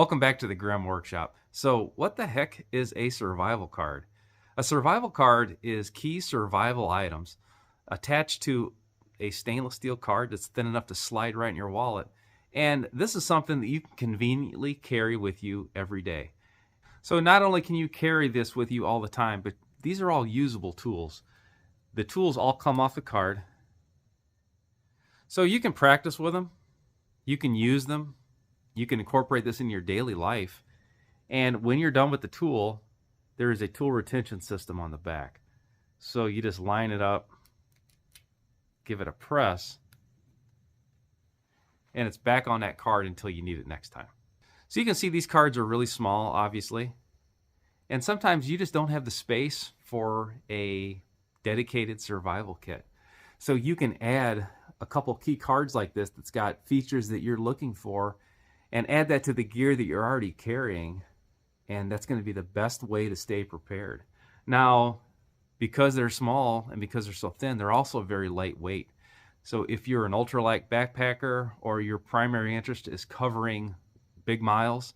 Welcome back to the Grimm Workshop. So what the heck is a survival card? A survival card is key survival items attached to a stainless steel card that's thin enough to slide right in your wallet. And this is something that you can conveniently carry with you every day. So not only can you carry this with you all the time, but these are all usable tools. The tools all come off the card. So you can practice with them. You can use them. You can incorporate this in your daily life. And when you're done with the tool, there is a tool retention system on the back. So you just line it up, give it a press, and it's back on that card until you need it next time. So you can see these cards are really small, obviously. And sometimes you just don't have the space for a dedicated survival kit. So you can add a couple key cards like this that's got features that you're looking for and add that to the gear that you're already carrying, and that's going to be the best way to stay prepared. Now, because they're small and because they're so thin, they're also very lightweight. So if you're an ultralight backpacker or your primary interest is covering big miles,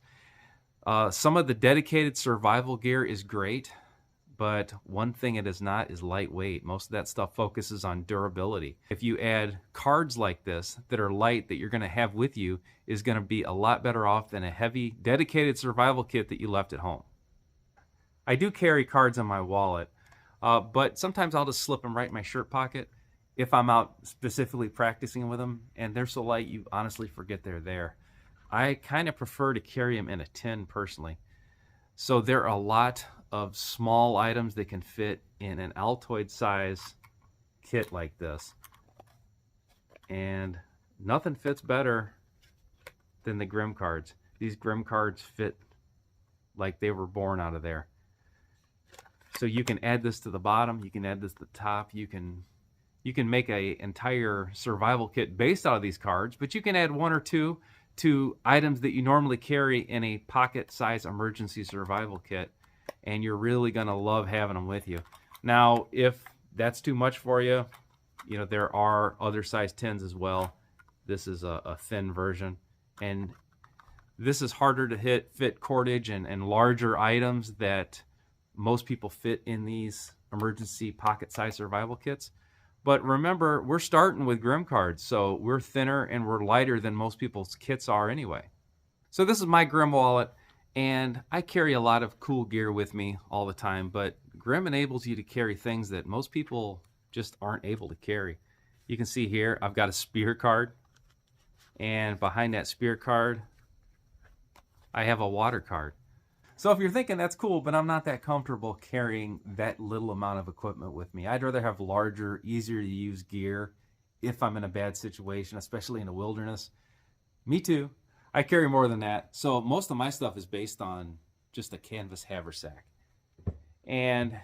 some of the dedicated survival gear is great, but one thing it is not is lightweight. Most of that stuff focuses on durability. If you add cards like this that are light that you're going to have with you, is going to be a lot better off than a heavy dedicated survival kit that you left at home. I do carry cards in my wallet, but sometimes I'll just slip them right in my shirt pocket if I'm out specifically practicing with them, and they're so light you honestly forget they're there. I kind of prefer to carry them in a tin personally. So there are a lot of small items that can fit in an Altoid size kit like this. And nothing fits better than the Grimm cards. These Grimm cards fit like they were born out of there. So you can add this to the bottom, you can add this to the top, you can make an entire survival kit based out of these cards, but you can add one or two to items that you normally carry in a pocket-size emergency survival kit, and you're really going to love having them with you. Now, if that's too much for you, there are other size tins as well. This is a thin version, and this is harder to fit cordage and larger items that most people fit in these emergency pocket-size survival kits. But remember, we're starting with Grimm cards, so we're thinner and we're lighter than most people's kits are anyway. So this is my Grimm wallet, and I carry a lot of cool gear with me all the time, but Grimm enables you to carry things that most people just aren't able to carry. You can see here, I've got a spear card, and behind that spear card, I have a water card. So if you're thinking that's cool, but I'm not that comfortable carrying that little amount of equipment with me, I'd rather have larger, easier to use gear if I'm in a bad situation, especially in the wilderness. Me too. I carry more than that. So most of my stuff is based on just a canvas haversack. And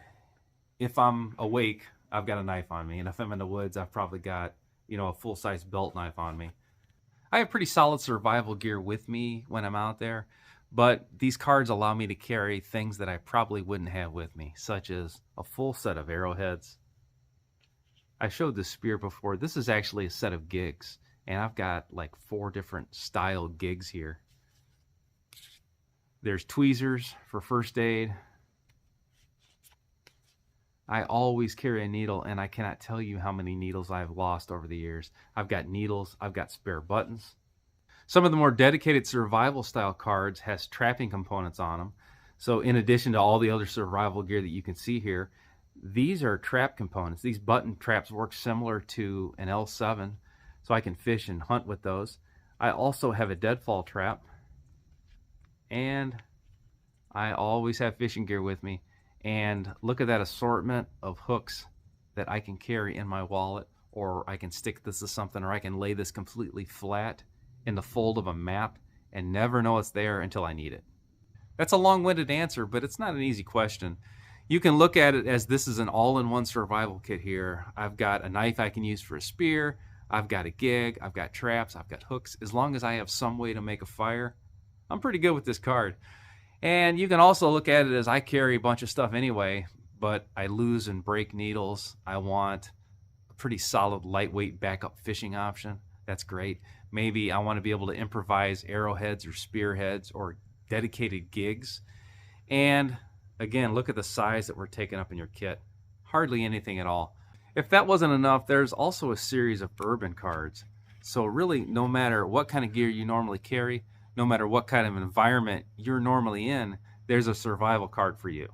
if I'm awake, I've got a knife on me. And if I'm in the woods, I've probably got, a full-size belt knife on me. I have pretty solid survival gear with me when I'm out there. But these cards allow me to carry things that I probably wouldn't have with me, such as a full set of arrowheads. I showed the spear before. This is actually a set of gigs, and I've got like 4 different style gigs here. There's tweezers for first aid. I always carry a needle, and I cannot tell you how many needles I've lost over the years. I've got needles, I've got spare buttons. Some of the more dedicated survival style cards has trapping components on them. So in addition to all the other survival gear that you can see here, these are trap components. These button traps work similar to an L7, so I can fish and hunt with those. I also have a deadfall trap, and I always have fishing gear with me. And look at that assortment of hooks that I can carry in my wallet, or I can stick this to something, or I can lay this completely flat in the fold of a map and never know it's there until I need it. That's a long-winded answer, but it's not an easy question. You can look at it as this is an all-in-one survival kit here. I've got a knife I can use for a spear, I've got a gig, I've got traps, I've got hooks. As long as I have some way to make a fire, I'm pretty good with this card. And you can also look at it as I carry a bunch of stuff anyway, but I lose and break needles. I want a pretty solid, lightweight backup fishing option. That's great. Maybe I want to be able to improvise arrowheads or spearheads or dedicated gigs. And again, look at the size that we're taking up in your kit. Hardly anything at all. If that wasn't enough, there's also a series of urban cards. So really, no matter what kind of gear you normally carry, no matter what kind of environment you're normally in, there's a survival card for you.